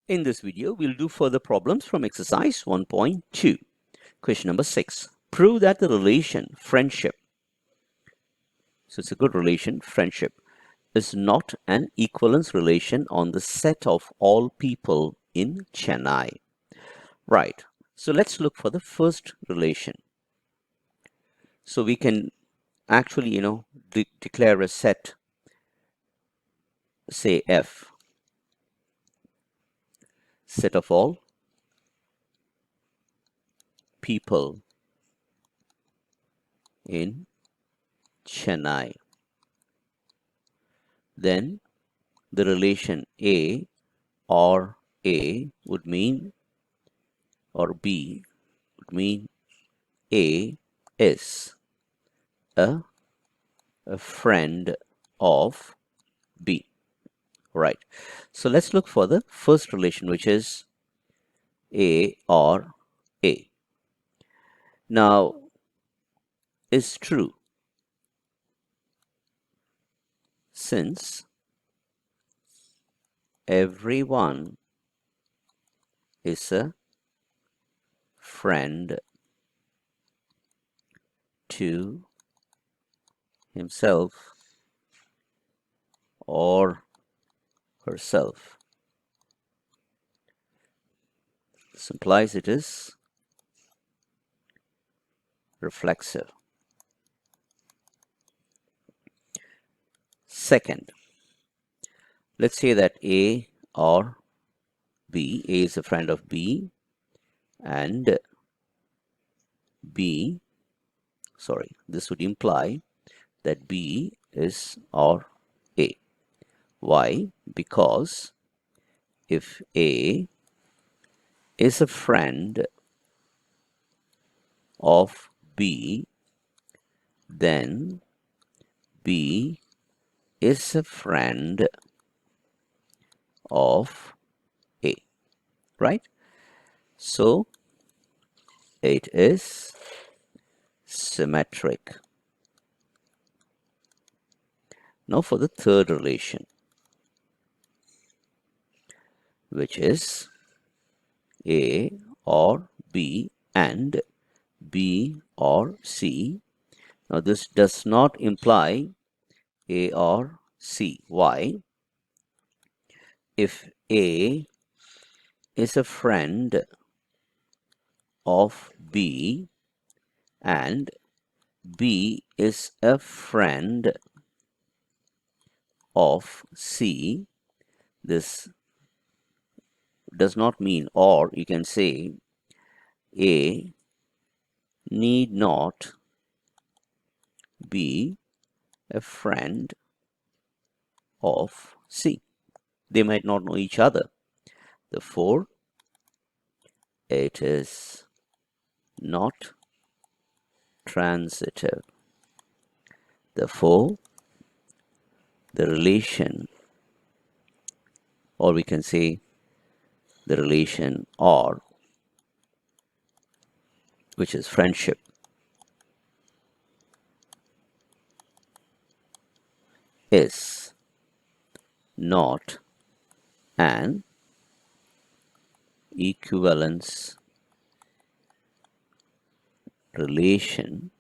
In this video, we'll do further problems from exercise 1.2. Question number 6. Prove that the relation friendship, so it's a good relation, friendship, is not an equivalence relation on the set of all people in Chennai. Right. So let's look for the first relation. So we can actually, declare a set, say F, set of all people in Chennai. Then the relation A or A would mean, or B would mean A is a friend of B. Right. So let's look for the first relation, which is A or A. Now, is true since everyone is a friend to himself or herself. This implies it is reflexive. Second, let's say that A or B, A is a friend of B and B, this would imply that B is or A. Why? Because if A is a friend of B, then B is a friend of A, right? So it is symmetric. Now for the third relation, which is A or B and B or C. Now this does not imply A or C. Why? If A is a friend of B and B is a friend of C, this does not mean, or you can say A need not be a friend of C. They might not know each other. Therefore, it is not transitive. Therefore, the relation, or we can say the relation R, which is friendship, is not an equivalence relation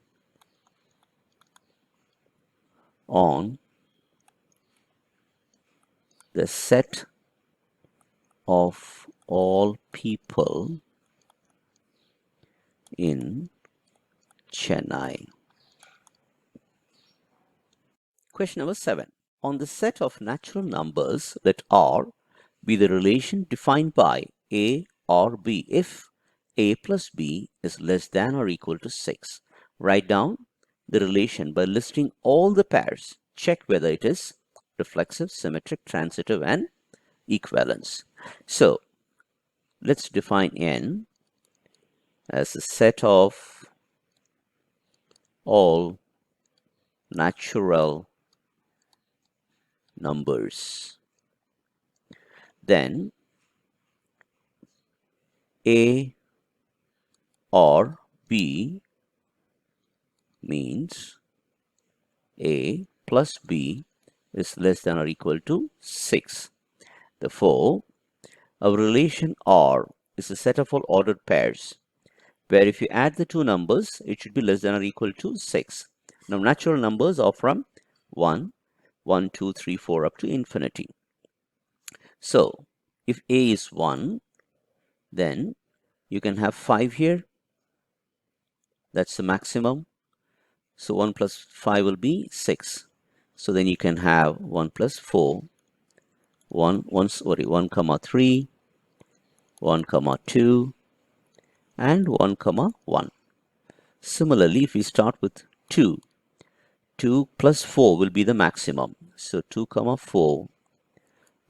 on the set of all people in Chennai. Question number 7. On the set of natural numbers, let R be the relation defined by A or B if A plus B is less than or equal to 6. Write down the relation by listing all the pairs. Check whether it is reflexive, symmetric, transitive, and equivalence. So let's define N as a set of all natural numbers. Then A or B means A plus B is less than or equal to 6. Therefore, Our relation R is a set of all ordered pairs, where if you add the two numbers, it should be less than or equal to 6. Now, natural numbers are from 1, 1, 2, 3, 4 up to infinity. So, if A is 1, then you can have 5 here. That's the maximum. So 1 plus 5 will be 6. So then you can have 1 plus 4, 1 comma 3, 1 comma 2, and 1 comma 1. Similarly, if we start with 2, 2 plus 4 will be the maximum. So 2 comma 4,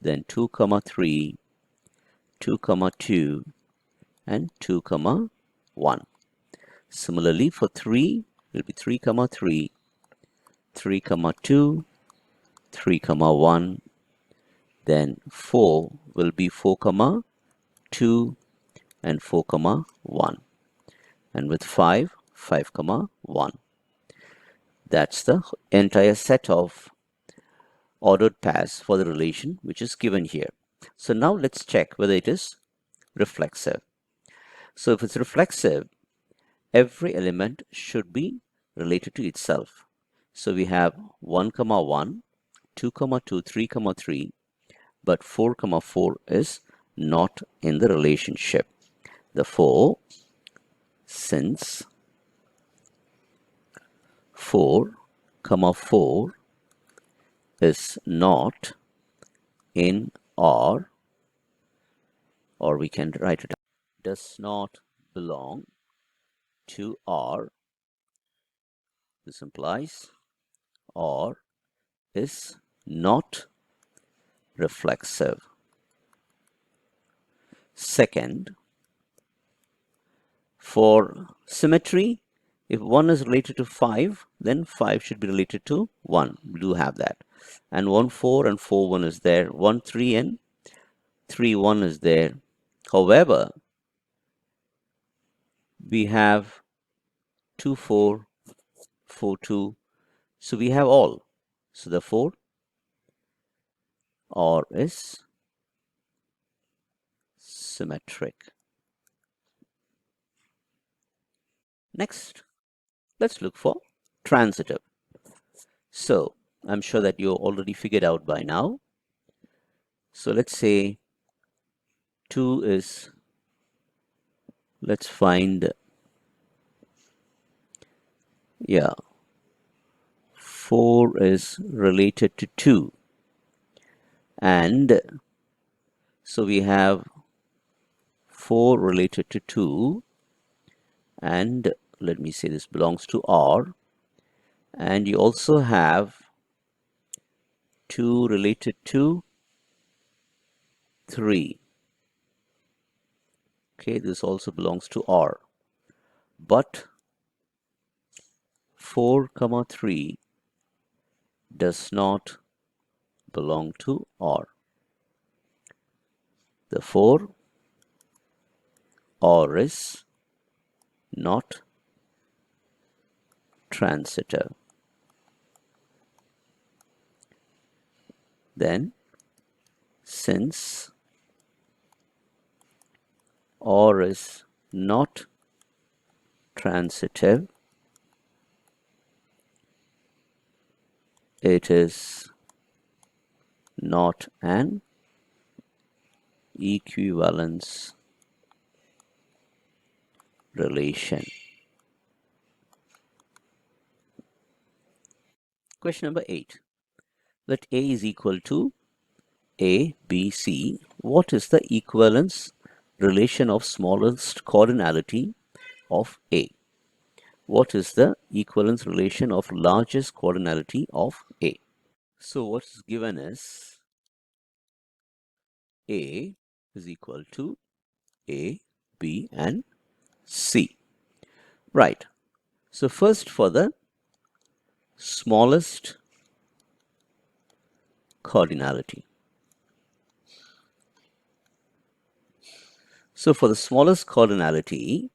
then 2 comma 3, 2 comma 2, and 2 comma 1. Similarly, for 3, it will be 3 comma 3, 3 comma 2, 3 comma 1. Then 4 will be 4 comma 2 and 4 comma 1. And with 5, 5 comma 1. That's the entire set of ordered pairs for the relation which is given here. So now let's check whether it is reflexive. So if it's reflexive, every element should be related to itself. So we have 1 comma 1, 2 comma 2, 3 comma 3, but 4 comma 4 is not in the relationship. Therefore, since 4 comma 4 is not in R, or we can write it does not belong to R, this implies R is not reflexive. Second, for symmetry, if 1 is related to 5, then 5 should be related to 1. We do have that. And 1, 4 and 4, 1 is there. 1, 3 and 3, 1 is there. However, we have 2, 4, 4, 2. So we have all. So therefore, R is symmetric. Next, let's look for transitive. So I'm sure that you already figured out by now. So let's say 2 is, let's find, 4 is related to 2. And so we have 4 related to 2. And let me say this belongs to R. And you also have 2 related to 3. Okay, this also belongs to R. But 4 comma 3 does not belong to R. Therefore, R is not transitive. Then, since R is not transitive, it is not an equivalence relation. Question number 8. Let A is equal to A, B, C. What is the equivalence relation of smallest cardinality of A? What is the equivalence relation of largest cardinality of A? So what is given is A is equal to A, B, and C. Right. So first for the smallest cardinality. So for the smallest cardinality,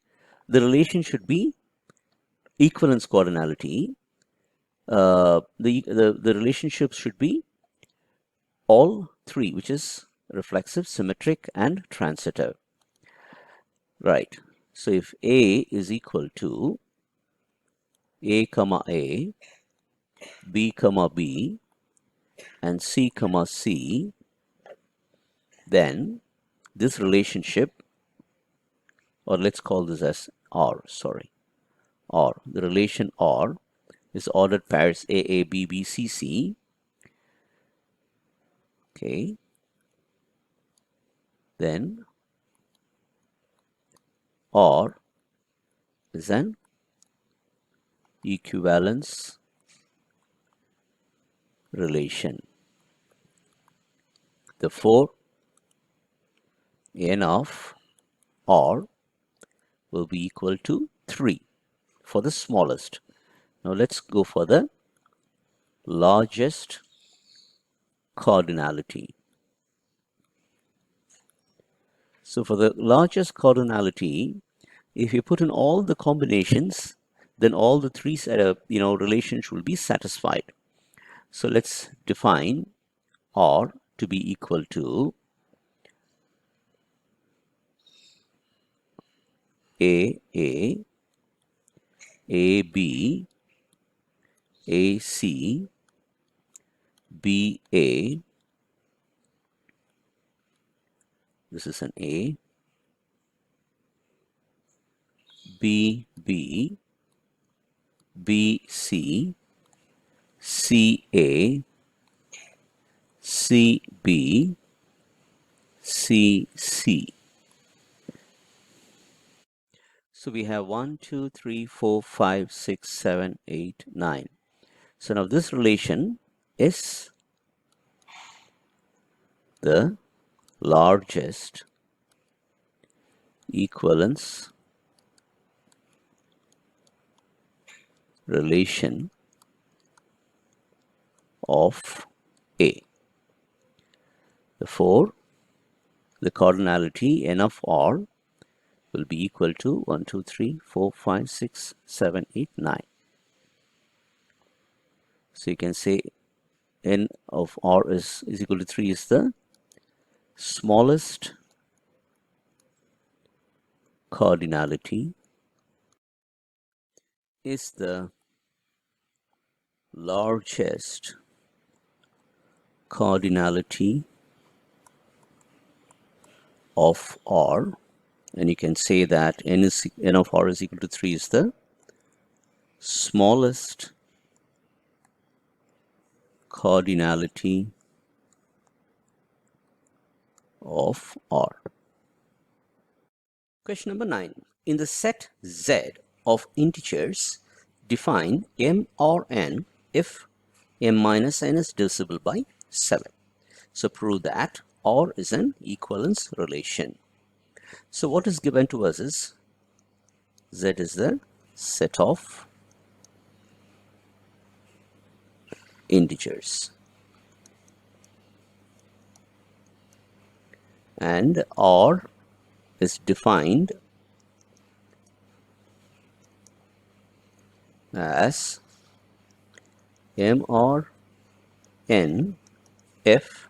the relation should be equivalence cardinality. The relationship should be all 3, which is reflexive, symmetric, and transitive. Right. So if A is equal to A comma A, B comma B, and C comma C, then this relationship, or let's call this as R, sorry, R. The relation R is ordered pairs A, A, B, B, C, C. Okay. Then R is an equivalence relation. Therefore, n of R will be equal to 3 for the smallest. Now let's go for the largest cardinality. So for the largest cardinality, if you put in all the combinations, then all the three relations will be satisfied. So let's define R to be equal to A, A, B, A, C, B, A. This is an A, B, B, B, C, C, A, C, B, C, C. So we have 1, 2, 3, 4, 5, 6, 7, 8, 9. So now this relation is the largest equivalence relation of A. Therefore, the cardinality n of R will be equal to 1, 2, 3, 4, 5, 6, 7, 8, 9. So you can say n of R is equal to 3 is the smallest cardinality, is the largest cardinality of R, and you can say that n of R is equal to 3 is the smallest cardinality of R. Question number 9. In the set Z of integers, define m or n if m minus n is divisible by 7. So prove that R is an equivalence relation. So what is given to us is Z is the set of integers, and R is defined as m or n if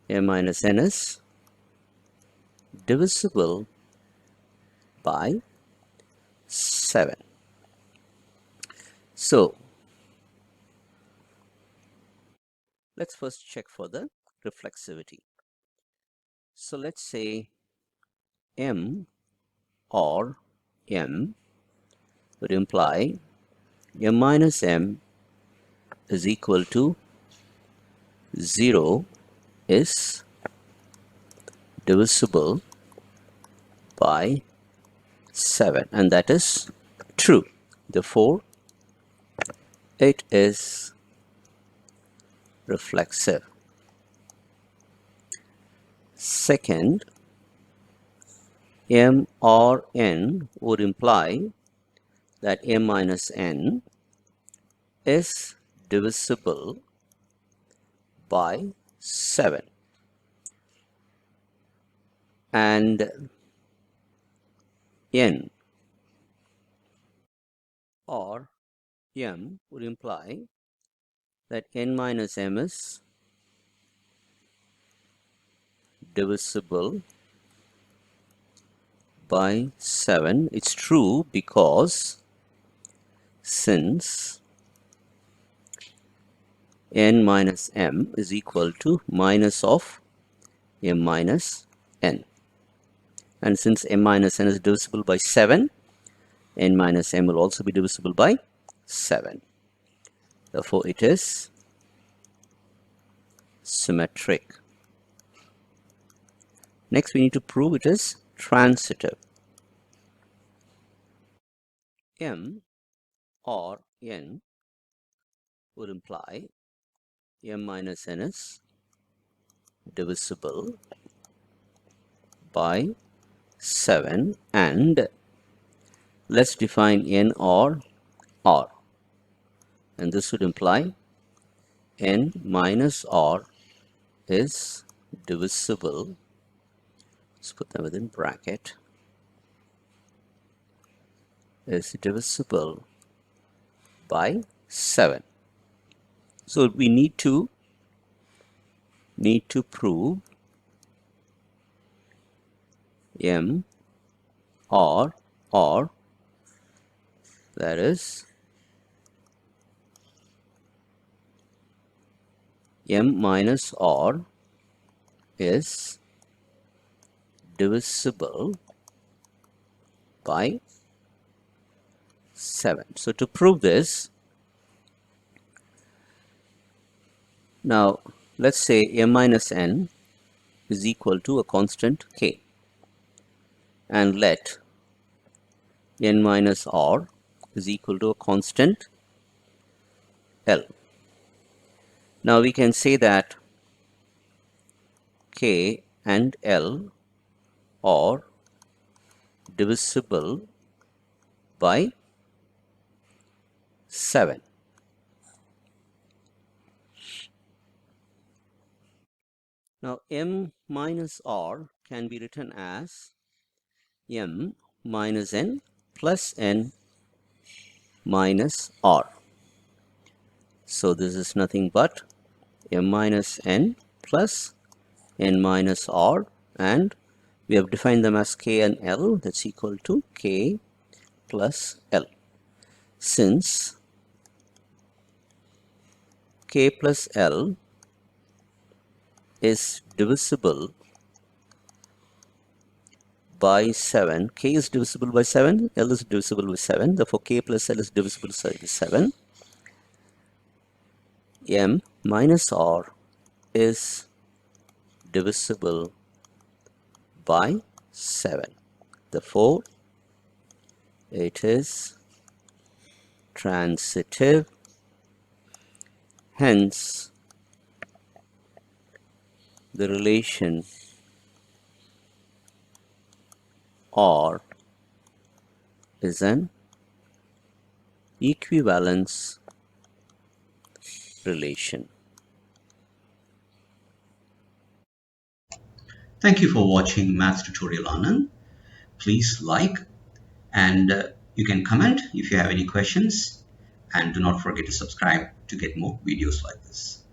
m minus n is divisible by 7. So let's first check for the reflexivity. So let's say m or m would imply m minus m is equal to 0 is divisible by 7, and that is true. Therefore, it is reflexive. Second, m or n would imply that m minus n is divisible by 7, and n or m would imply that n minus m is divisible by 7. It's true because since n minus m is equal to minus of m minus n, and since m minus n is divisible by 7, n minus m will also be divisible by 7. Therefore, it is symmetric. Next, we need to prove it is transitive. M or n would imply m minus n is divisible by 7, and let's define n or r, and this would imply n minus r is divisible, let's put them within bracket, is divisible by 7. So we need to prove m or r, that is m minus r is divisible by 7. So to prove this, now let's say m minus n is equal to a constant k, and let n minus r is equal to a constant L. Now we can say that k and L are divisible by 7. Now m minus r can be written as m minus n plus n minus r. So this is nothing but m minus n plus n minus r, and we have defined them as k and l, that's equal to k plus l. Since k plus l is divisible by 7, k is divisible by 7, l is divisible by 7, therefore k plus l is divisible by 7, m minus r is divisible by 7. Therefore, it is transitive. Hence, the relation R is an equivalence relation. Thank you for watching Maths Tutorial Anand. Please like, and you can comment if you have any questions, and do not forget to subscribe to get more videos like this.